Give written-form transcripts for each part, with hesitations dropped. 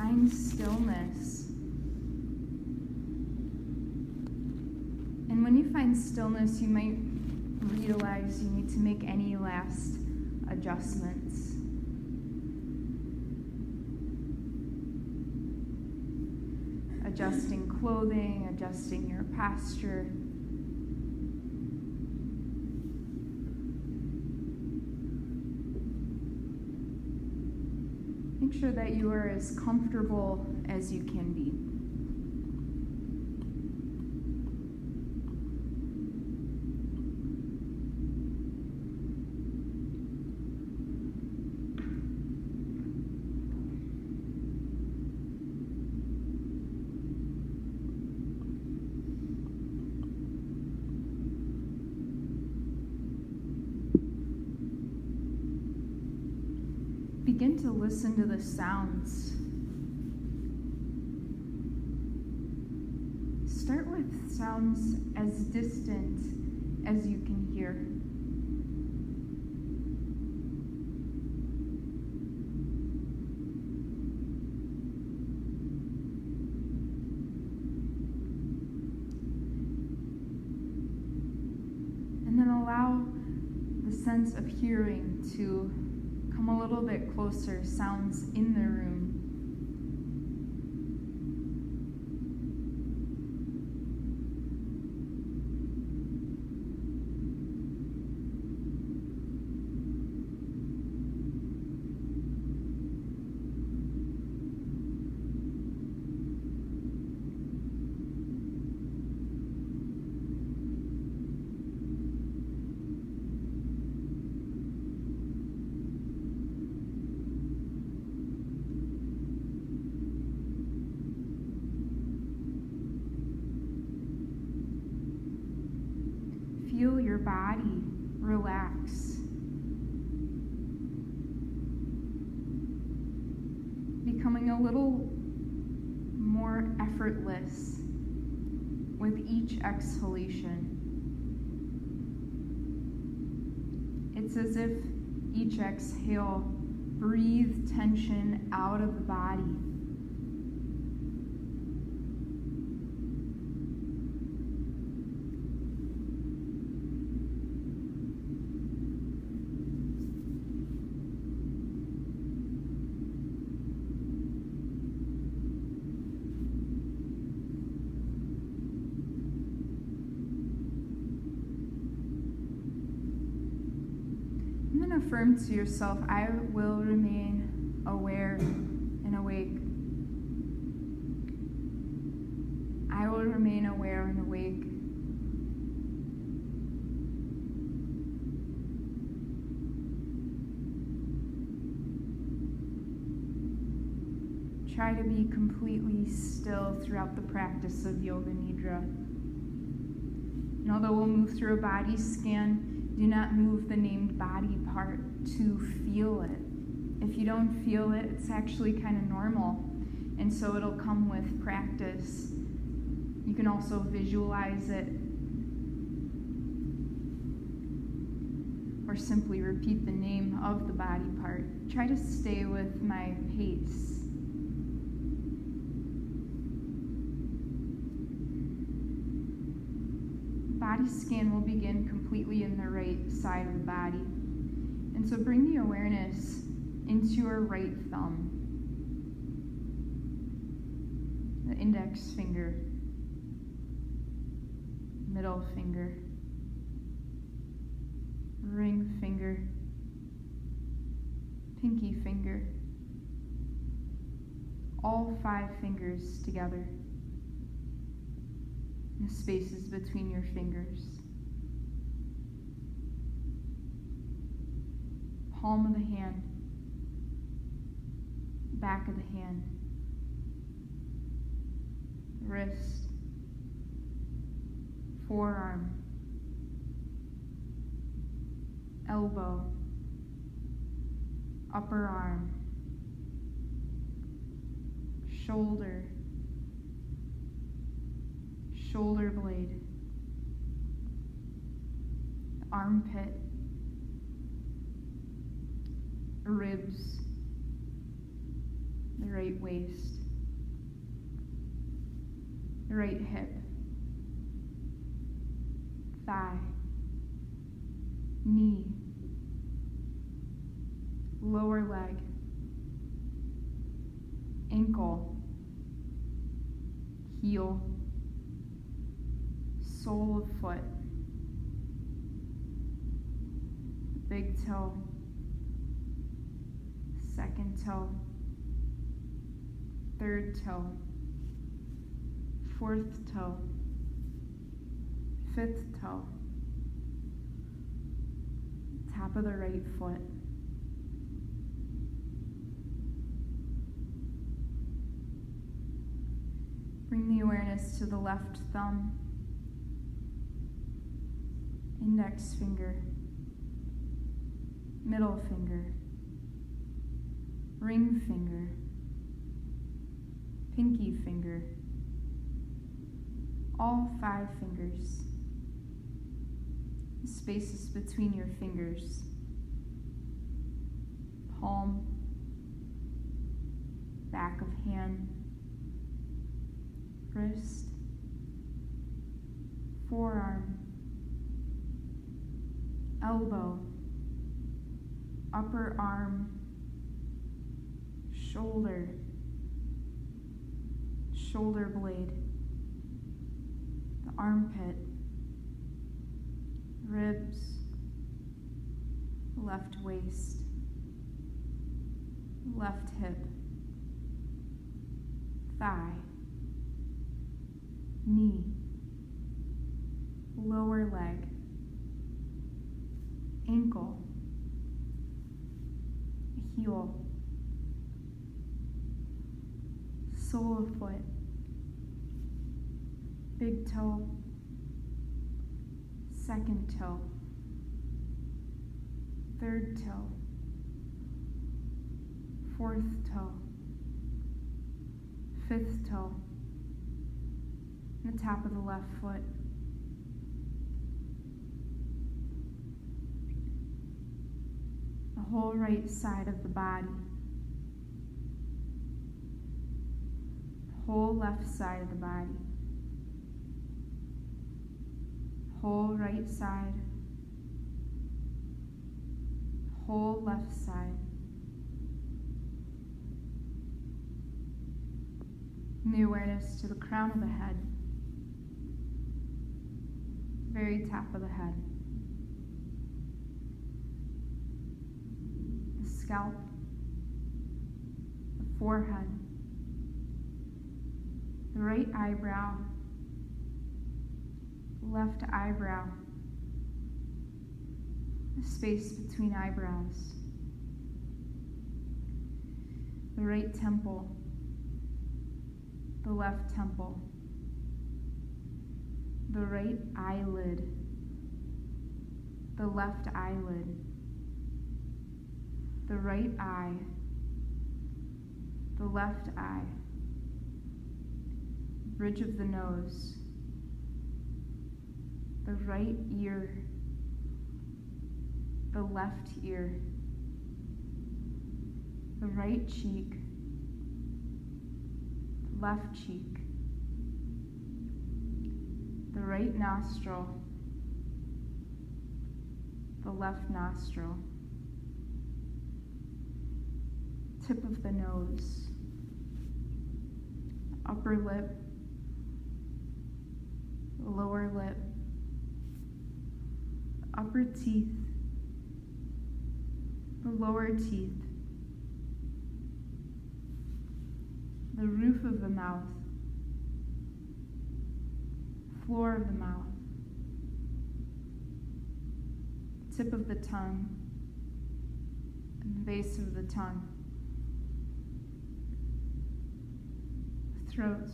find stillness. And when you find stillness, you might realize you need to make any last adjustments. Adjusting clothing, adjusting your posture. Make sure that you are as comfortable as you can be. Begin to listen to the sounds. Start with sounds as distant as you can hear. And then allow the sense of hearing to come a little bit closer, sounds in the room. Feel your body relax. Becoming a little more effortless with each exhalation. It's as if each exhale breathes tension out of the body. Affirm to yourself, I will remain aware and awake. I will remain aware and awake. Try to be completely still throughout the practice of Yoga Nidra. And although we'll move through a body scan, do not move the named body part to feel it. If you don't feel it, it's actually kind of normal. And so it'll come with practice. You can also visualize it or simply repeat the name of the body part. Try to stay with my pace. Body scan will begin completely in the right side of the body. And so bring the awareness into your right thumb, the index finger, middle finger, ring finger, pinky finger, all 5 fingers together. The spaces between your fingers. Palm of the hand, back of the hand, wrist, forearm, elbow, upper arm, shoulder, shoulder blade, armpit, ribs, the right waist, the right hip, thigh, knee, lower leg, ankle, heel, sole of foot, big toe, second toe, third toe, fourth toe, fifth toe, top of the right foot. Bring the awareness to the left thumb, index finger, middle finger, ring finger, pinky finger, all 5 fingers, spaces between your fingers, palm, back of hand, wrist, forearm, elbow, upper arm, shoulder, shoulder blade, the armpit, ribs, left waist, left hip, thigh, knee, lower leg, ankle, heel, sole of foot, big toe, second toe, third toe, fourth toe, fifth toe, and the top of the left foot. The whole right side of the body. The whole left side of the body. The whole right side. The whole left side. And the awareness to the crown of the head. Very top of the head. The scalp, the forehead, the right eyebrow, left eyebrow, the space between eyebrows, the right temple, the left temple, the right eyelid, the left eyelid, the right eye, the left eye, bridge of the nose, the right ear, the left ear, the right cheek, the left cheek, the right nostril, the left nostril, tip of the nose, upper lip, the lower lip, upper teeth, the lower teeth, the roof of the mouth, floor of the mouth, tip of the tongue, and the base of the tongue, the throat,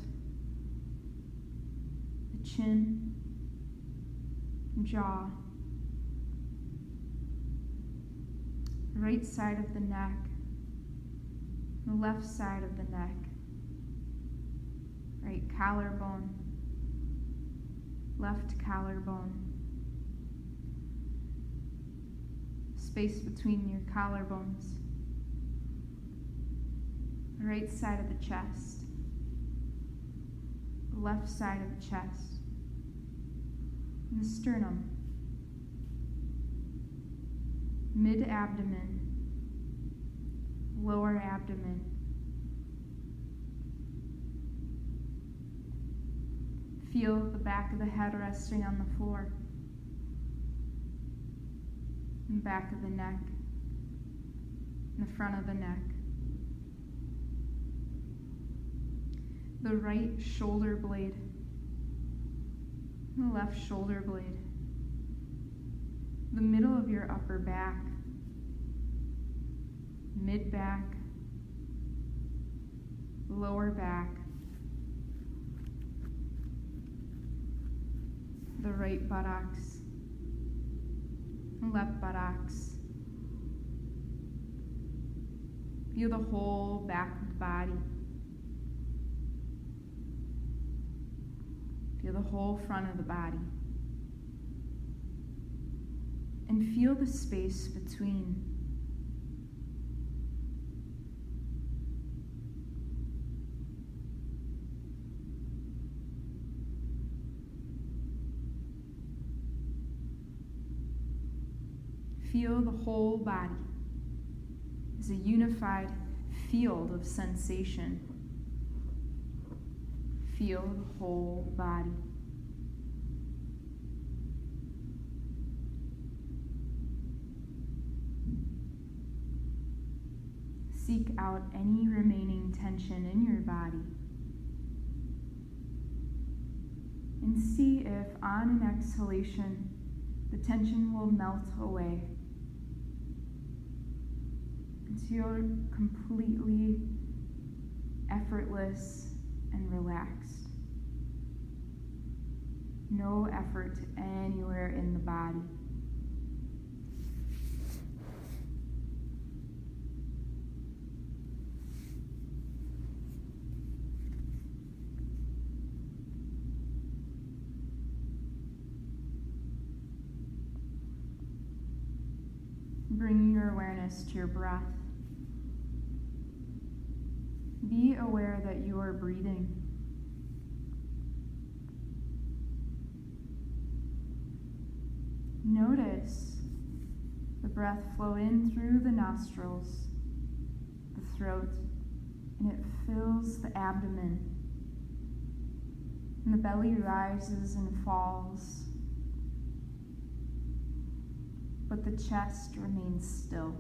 the chin, jaw, the right side of the neck, the left side of the neck, right collarbone, left collarbone, space between your collarbones, the right side of the chest, the left side of the chest, and the sternum, mid-abdomen, lower abdomen. Feel the back of the head resting on the floor, and back of the neck, and the front of the neck. The right shoulder blade, and the left shoulder blade. The middle of your upper back, mid-back, lower back, the right buttocks, and left buttocks. Feel the whole back of the body. Feel the whole front of the body. And feel the space between. Feel the whole body as a unified field of sensation. Feel the whole body. Seek out any remaining tension in your body. And see if on an exhalation, the tension will melt away until you're completely effortless and relaxed. No effort anywhere in the body. Bring your awareness to your breath. Be aware that you are breathing. Notice the breath flow in through the nostrils, the throat, and it fills the abdomen. And the belly rises and falls, but the chest remains still.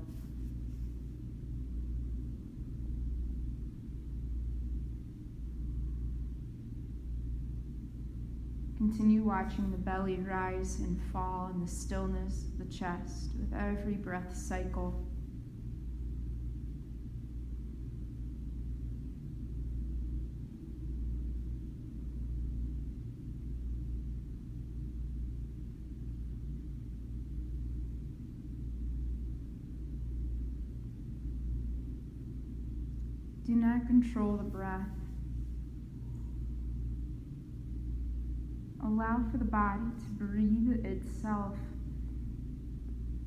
Continue watching the belly rise and fall in the stillness of the chest with every breath cycle. Do not control the breath. Allow for the body to breathe itself,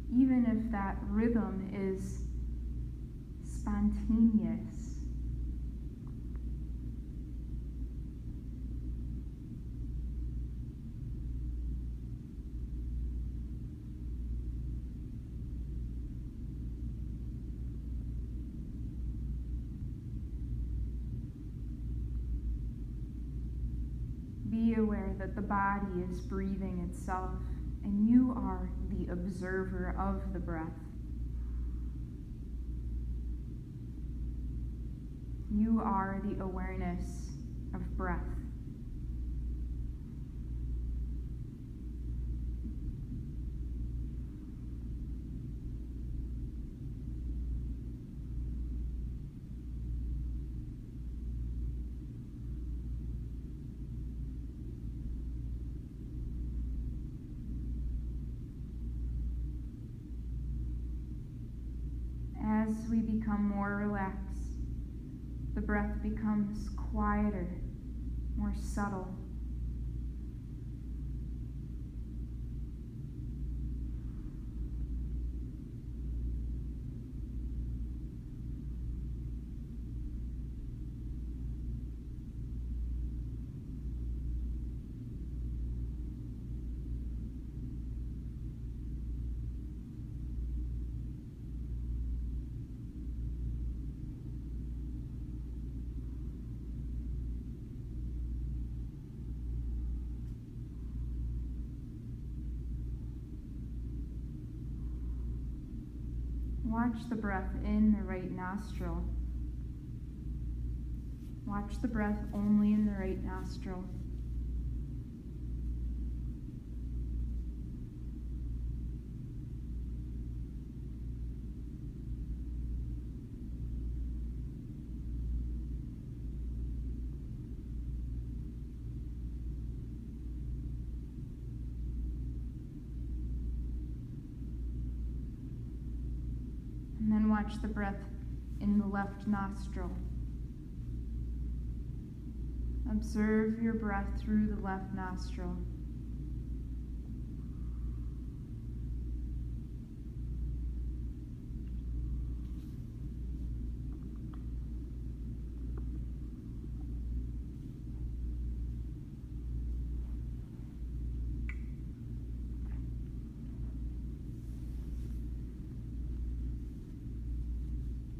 even if that rhythm is spontaneous. Be aware that the body is breathing itself, and you are the observer of the breath. You are the awareness of breath. As we become more relaxed, the breath becomes quieter, more subtle. Watch the breath in the right nostril. Watch the breath only in the right nostril. And then watch the breath in the left nostril. Observe your breath through the left nostril.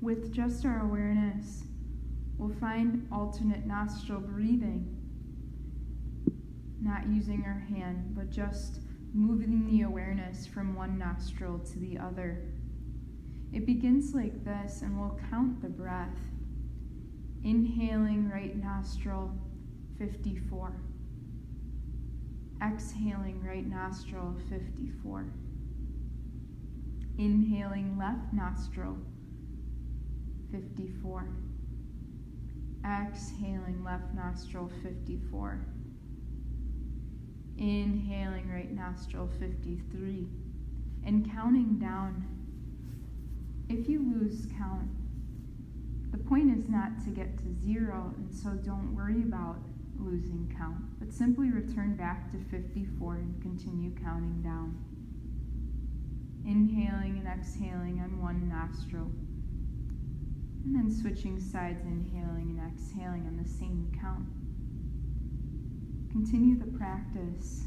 With just our awareness, we'll find alternate nostril breathing, not using our hand, but just moving the awareness from one nostril to the other. It begins like this, and we'll count the breath. Inhaling right nostril, 54. Exhaling right nostril, 54. Inhaling left nostril, 54. Exhaling left nostril, 54. Inhaling right nostril, 53. And counting down. If you lose count, the point is not to get to 0, and so don't worry about losing count, but simply return back to 54 and continue counting down. Inhaling and exhaling on one nostril. And then switching sides, inhaling and exhaling on the same count. Continue the practice.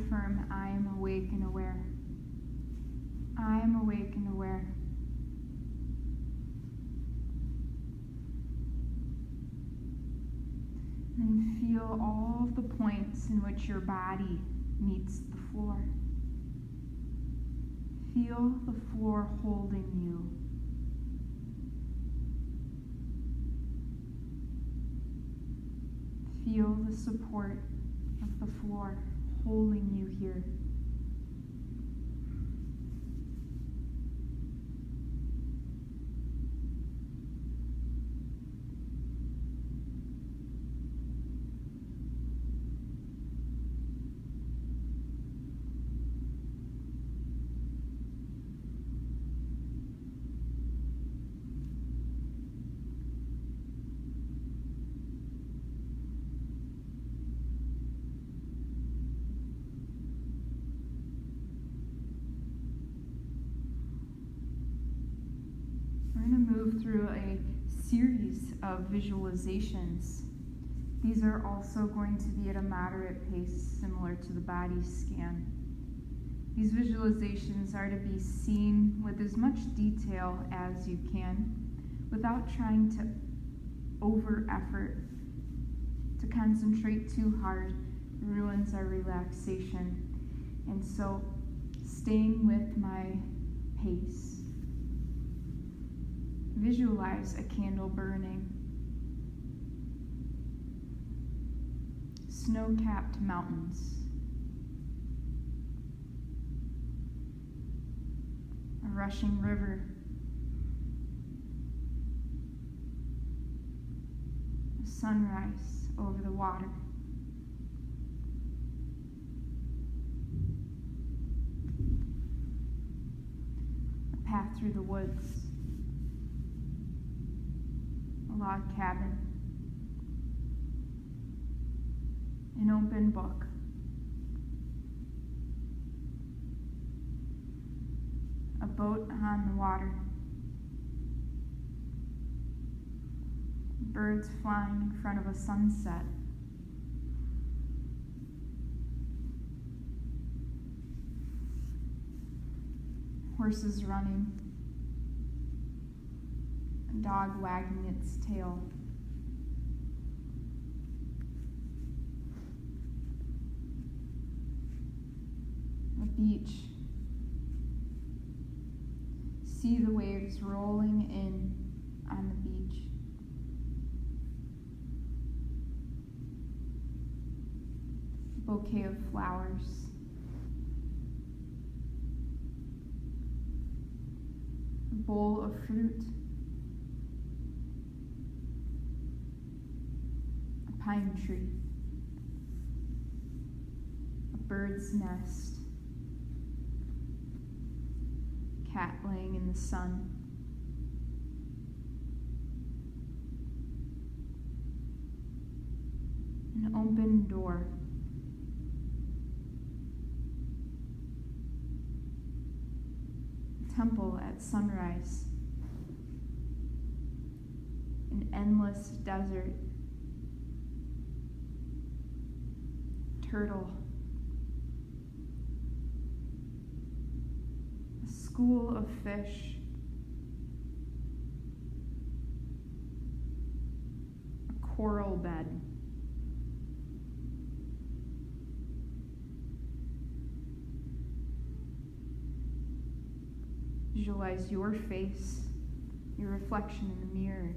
reaffirm, I am awake and aware. I am awake and aware. And feel all of the points in which your body meets the floor. Feel the floor holding you. Feel the support of the floor holding you here. Move through a series of visualizations. These are also going to be at a moderate pace, similar to the body scan. These visualizations are to be seen with as much detail as you can, without trying to over-effort. To concentrate too hard ruins our relaxation. And so, staying with my pace. Visualize a candle burning. Snow-capped mountains. A rushing river. A sunrise over the water. A path through the woods. Log cabin, an open book, a boat on the water, birds flying in front of a sunset, horses running, a dog wagging its tail. A beach. See the waves rolling in on the beach. A bouquet of flowers. A bowl of fruit. Pine tree, a bird's nest, cat laying in the sun, an open door, a temple at sunrise, an endless desert, turtle, a school of fish, a coral bed, visualize your face, your reflection in the mirror.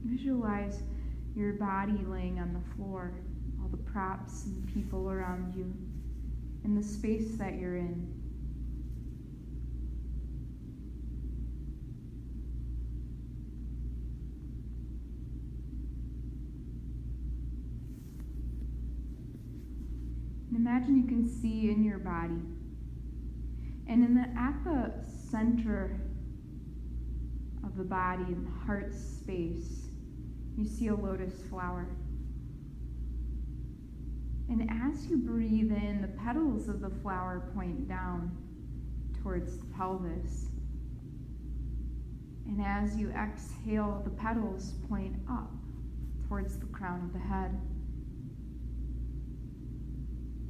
Visualize your body laying on the floor, all the props and the people around you, and the space that you're in. And imagine you can see in your body. And at the center of the body, in the heart space, you see a lotus flower. And as you breathe in, the petals of the flower point down towards the pelvis. And as you exhale, the petals point up towards the crown of the head.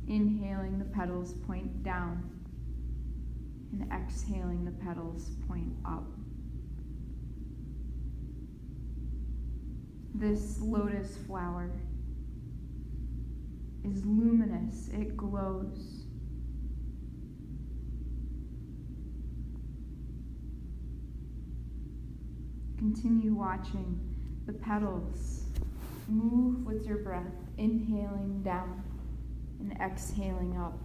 Inhaling, the petals point down. And exhaling, the petals point up. This lotus flower is luminous, it glows. Continue watching the petals move with your breath, inhaling down and exhaling up.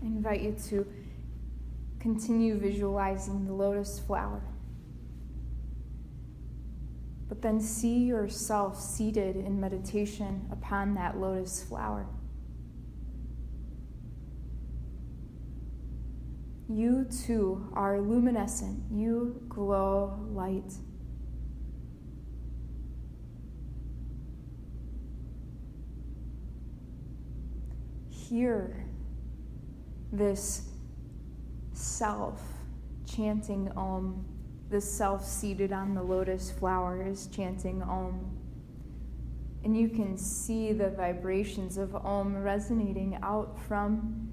I invite you to continue visualizing the lotus flower, but then see yourself seated in meditation upon that lotus flower. You too are luminescent. You glow light. Hear this self chanting Om. This self seated on the lotus flower is chanting Om. And you can see the vibrations of Om resonating out from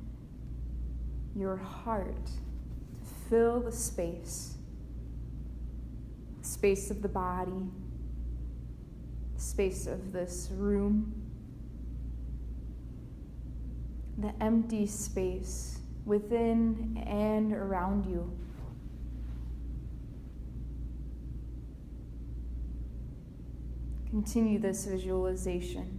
your heart to fill the space of the body, the space of this room, the empty space within and around you. Continue this visualization.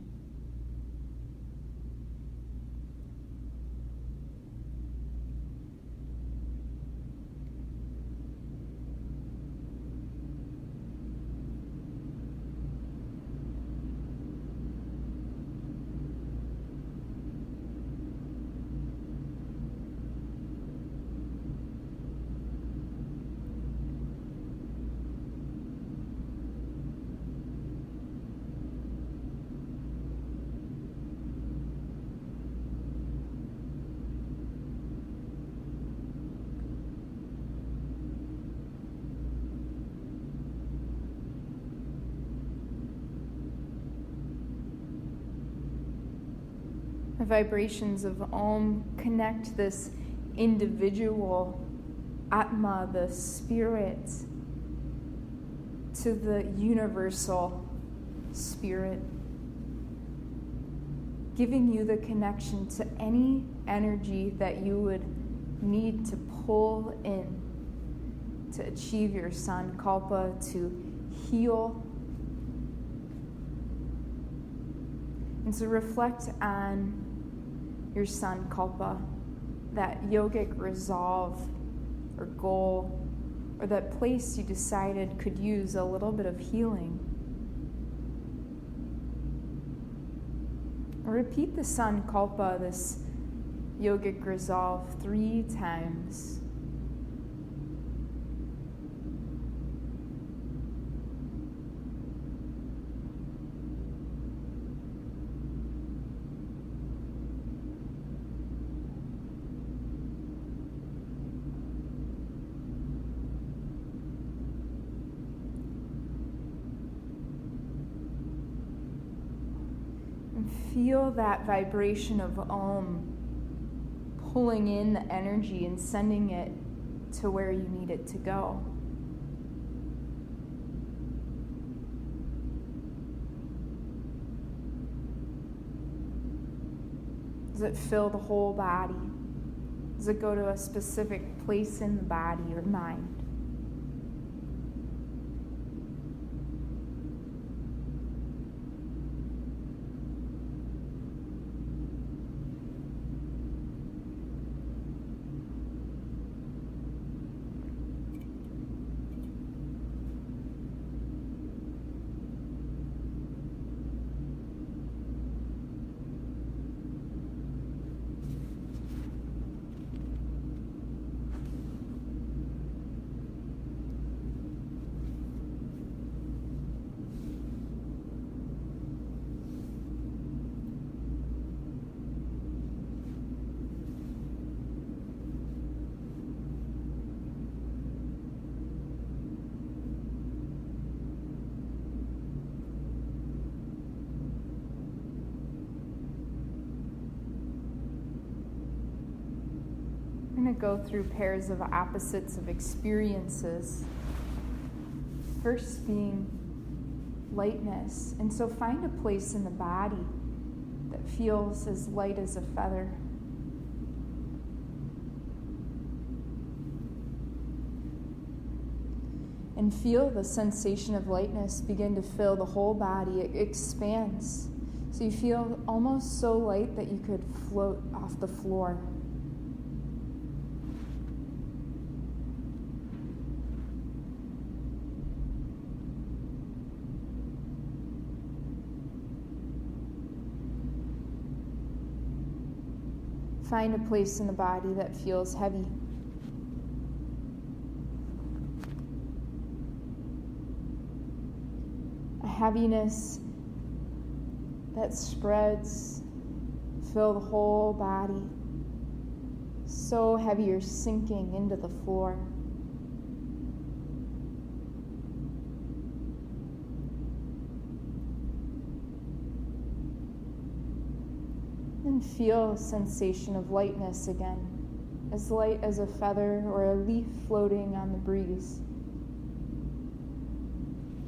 The vibrations of Om connect this individual Atma, the spirit, to the universal spirit, giving you the connection to any energy that you would need to pull in to achieve your sankalpa, to heal, and to reflect on your sankalpa, that yogic resolve or goal, or that place you decided could use a little bit of healing. Repeat the sankalpa, this yogic resolve, 3 times. Feel that vibration of Om pulling in the energy and sending it to where you need it to go. . Does it fill the whole body? Does it go to a specific place in the body or mind? I'm going to go through pairs of opposites of experiences. First being lightness. And so find a place in the body that feels as light as a feather. And feel the sensation of lightness begin to fill the whole body. It expands. So you feel almost so light that you could float off the floor. Find a place in the body that feels heavy. A heaviness that spreads, fill the whole body. So heavy you're sinking into the floor. And feel a sensation of lightness again, as light as a feather or a leaf floating on the breeze.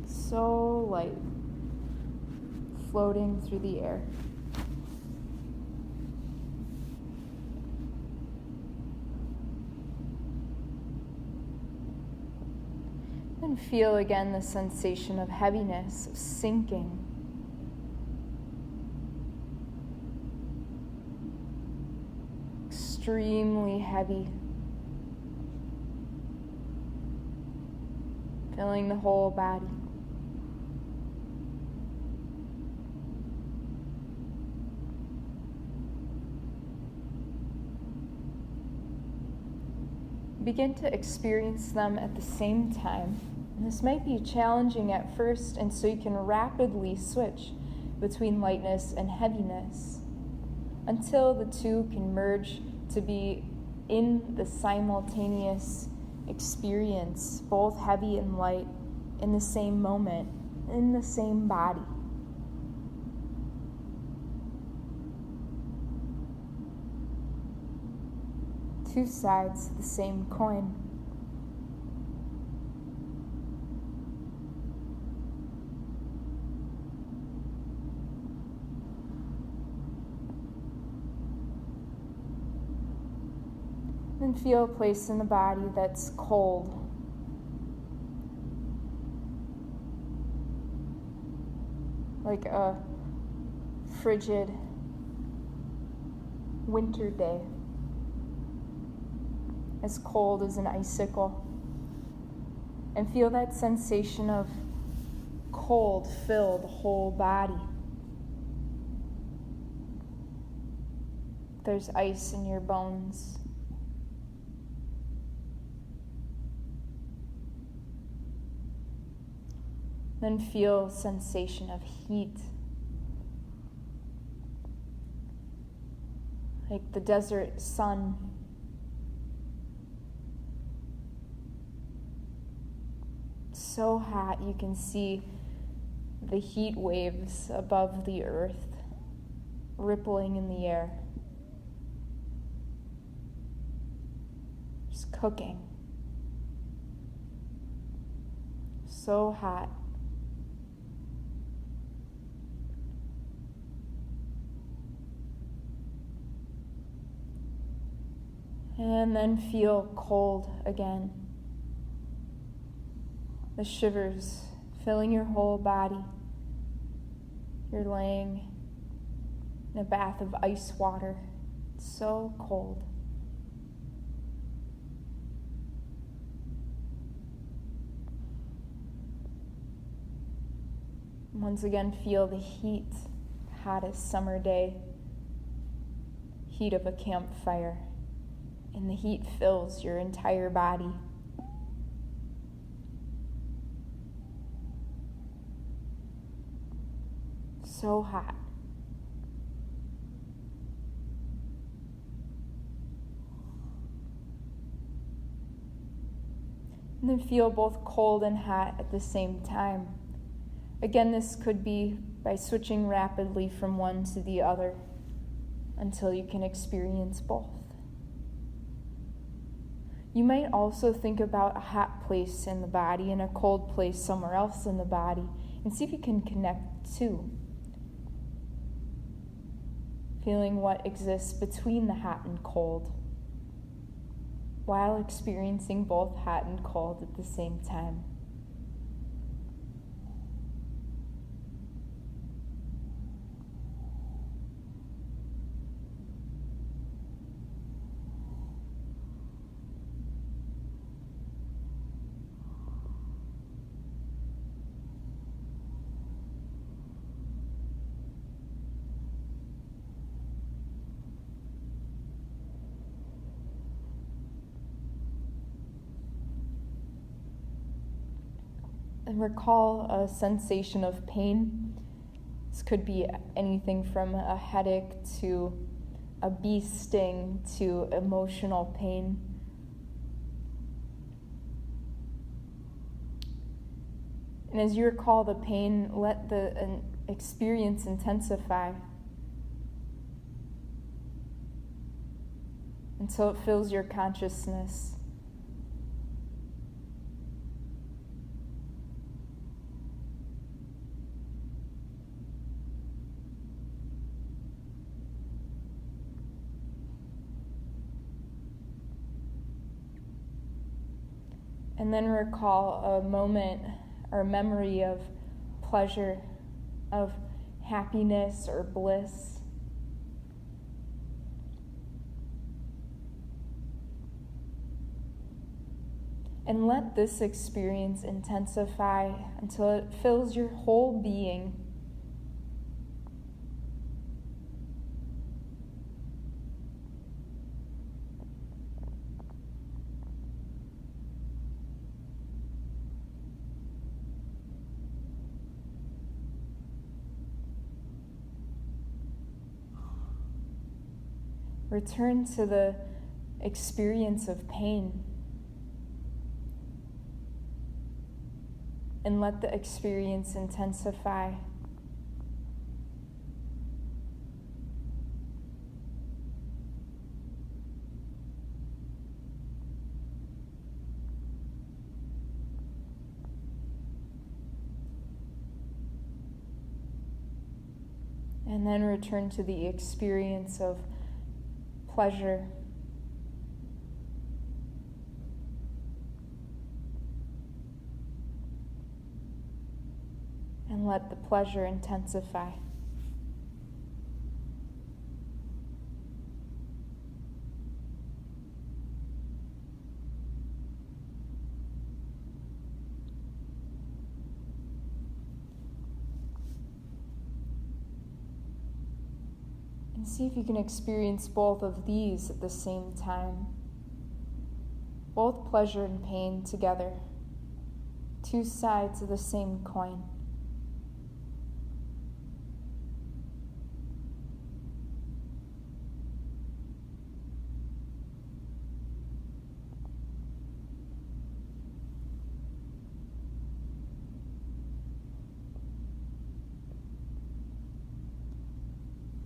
So light, floating through the air. And feel again the sensation of heaviness, of sinking. Extremely heavy, filling the whole body. Begin to experience them at the same time. And this might be challenging at first, and so you can rapidly switch between lightness and heaviness until the two can merge to be in the simultaneous experience, both heavy and light, in the same moment, in the same body. Two sides of the same coin. And feel a place in the body that's cold. Like a frigid winter day. As cold as an icicle. And feel that sensation of cold fill the whole body. There's ice in your bones. Then feel sensation of heat. Like the desert sun. So hot you can see the heat waves above the earth rippling in the air. Just cooking. So hot. And then feel cold again. The shivers filling your whole body. You're laying in a bath of ice water. It's so cold. Once again, feel the heat, hottest summer day, heat of a campfire, and the heat fills your entire body. So hot. And then feel both cold and hot at the same time. Again, this could be by switching rapidly from one to the other until you can experience both. You might also think about a hot place in the body and a cold place somewhere else in the body and see if you can connect the two. Feeling what exists between the hot and cold while experiencing both hot and cold at the same time. And recall a sensation of pain. This could be anything from a headache to a bee sting to emotional pain. And as you recall the pain, let the experience intensify until it fills your consciousness. And then recall a moment or memory of pleasure, of happiness or bliss. And let this experience intensify until it fills your whole being. Return to the experience of pain and let the experience intensify. And then return to the experience of pleasure. And let the pleasure intensify. And see if you can experience both of these at the same time. Both pleasure and pain together. Two sides of the same coin.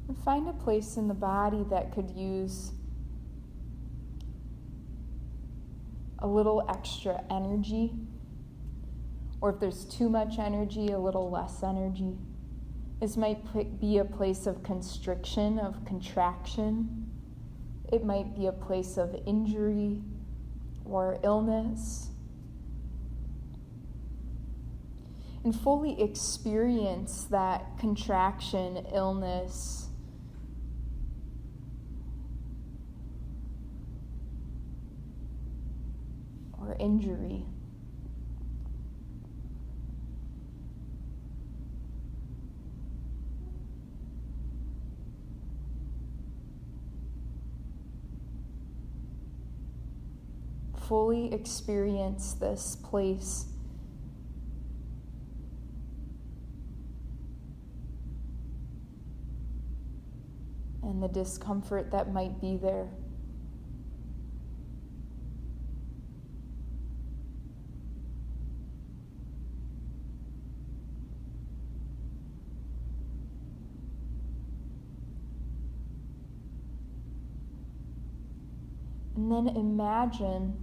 And find a place in the body that could use a little extra energy, or if there's too much energy, a little less energy. This might be a place of constriction, of contraction. It might be a place of injury or illness. And fully experience that contraction, illness, or injury. Fully experience this place. And the discomfort that might be there. And then imagine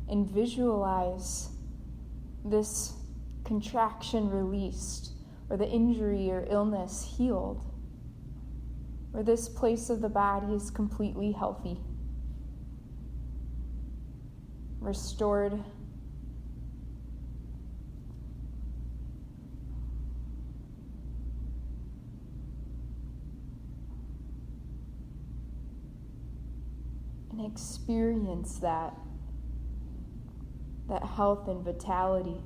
and visualize this contraction released, or the injury or illness healed, or this place of the body is completely healthy, restored, and experience that health and vitality.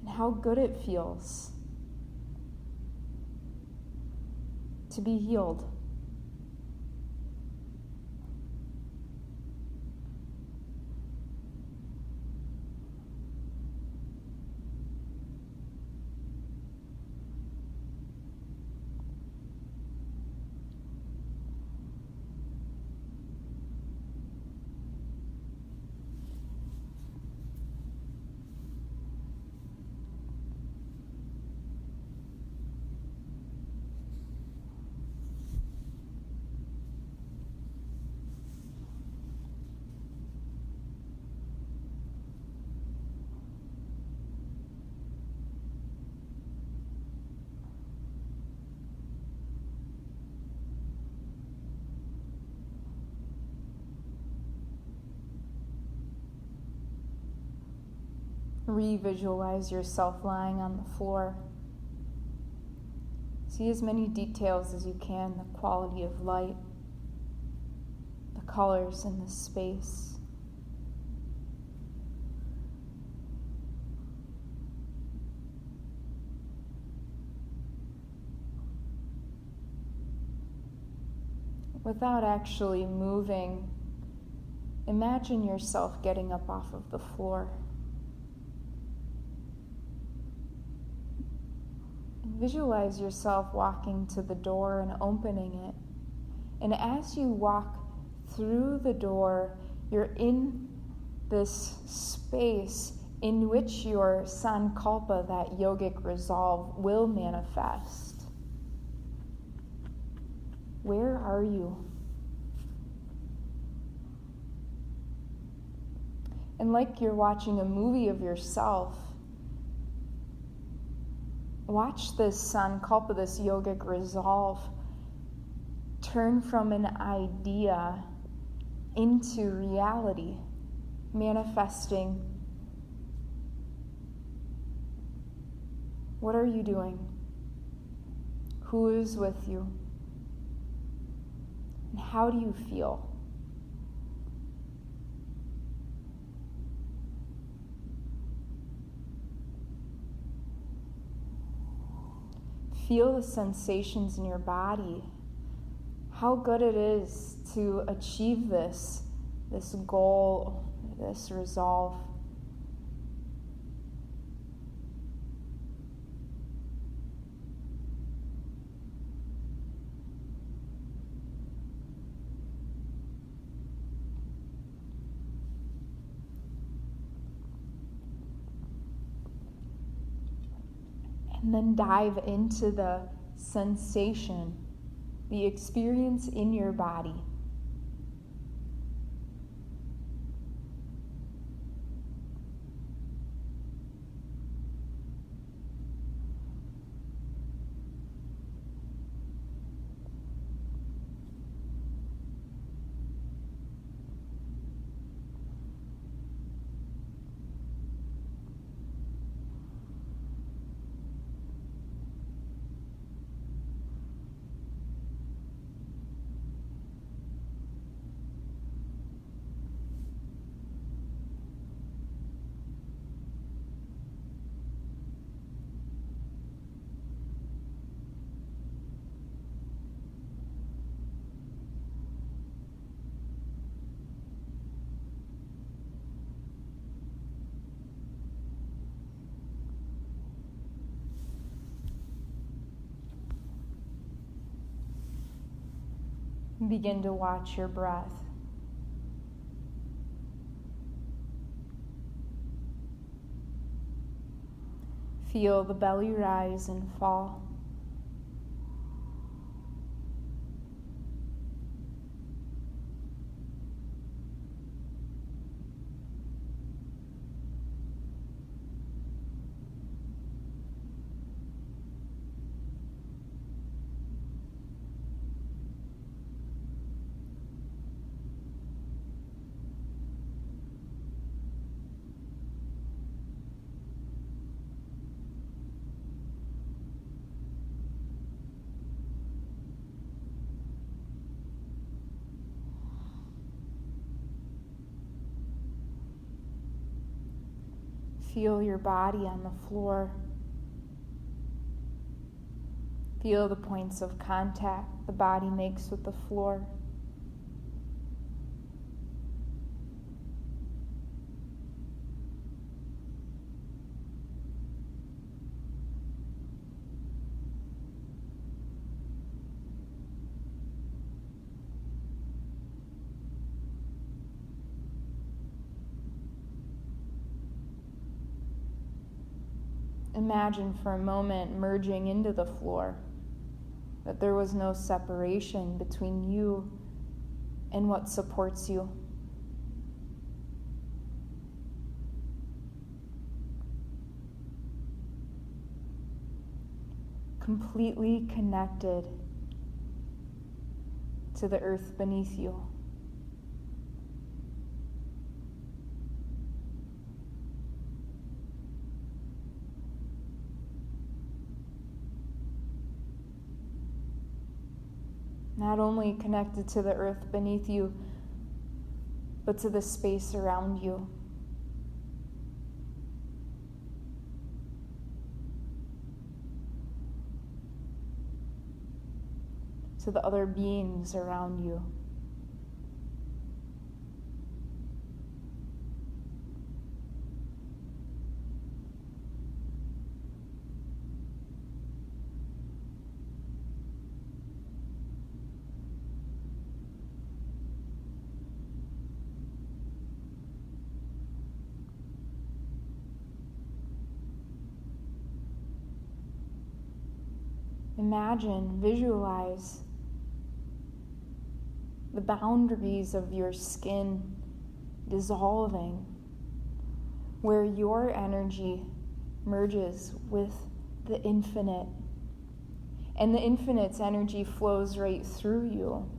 And how good it feels to be healed. Revisualize yourself lying on the floor. See as many details as you can, the quality of light, the colors in the space. Without actually moving, imagine yourself getting up off of the floor. Visualize yourself walking to the door and opening it. And as you walk through the door, you're in this space in which your sankalpa, that yogic resolve, will manifest. Where are you? And like you're watching a movie of yourself, watch this sankalpa, this yogic resolve, turn from an idea into reality, manifesting. What are you doing? Who is with you? And how do you feel? Feel the sensations in your body. How good it is to achieve this goal, this resolve. And then dive into the sensation, the experience in your body. And begin to watch your breath. Feel the belly rise and fall. Feel your body on the floor. Feel the points of contact the body makes with the floor. Imagine for a moment merging into the floor, that there was no separation between you and what supports you. Completely connected to the earth beneath you. Not only connected to the earth beneath you, but to the space around you. To the other beings around you. Imagine, visualize the boundaries of your skin dissolving, where your energy merges with the infinite, and the infinite's energy flows right through you.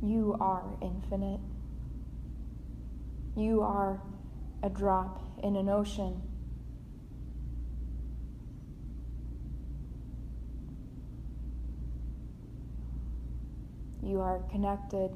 You are infinite. You are a drop in an ocean. You are connected.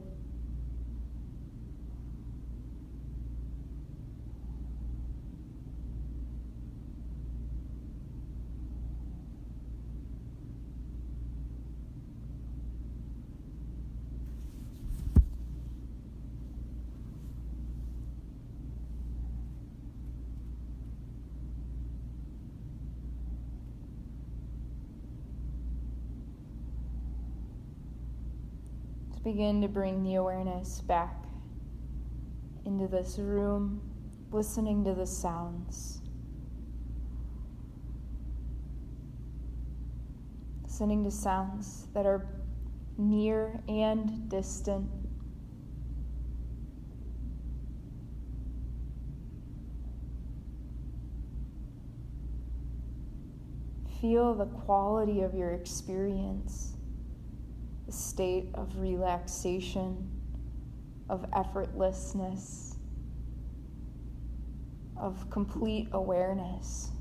Begin to bring the awareness back into this room, listening to the sounds. Listening to sounds that are near and distant. Feel the quality of your experience. A state of relaxation, of effortlessness, of complete awareness.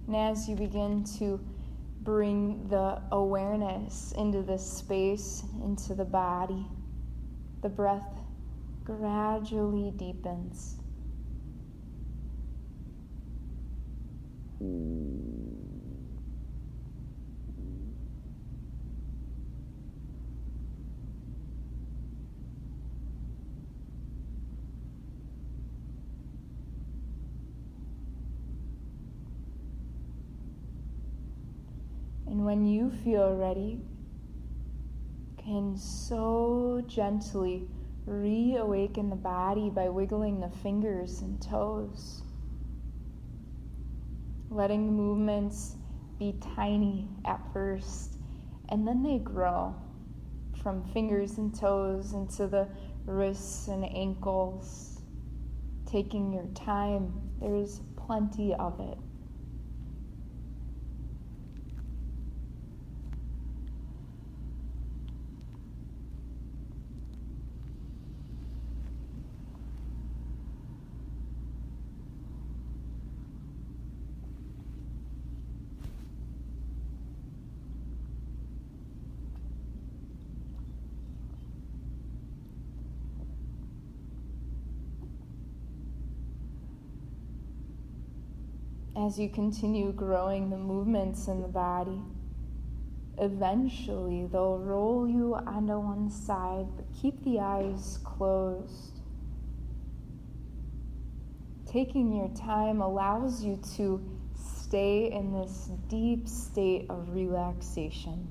And as you begin to bring the awareness into this space, into the body, the breath gradually deepens. And when you feel ready, can so gently reawaken the body by wiggling the fingers and toes, letting the movements be tiny at first, and then they grow from fingers and toes into the wrists and ankles. Taking your time, there's plenty of it. As you continue growing the movements in the body, eventually they'll roll you onto one side, but keep the eyes closed. Taking your time allows you to stay in this deep state of relaxation.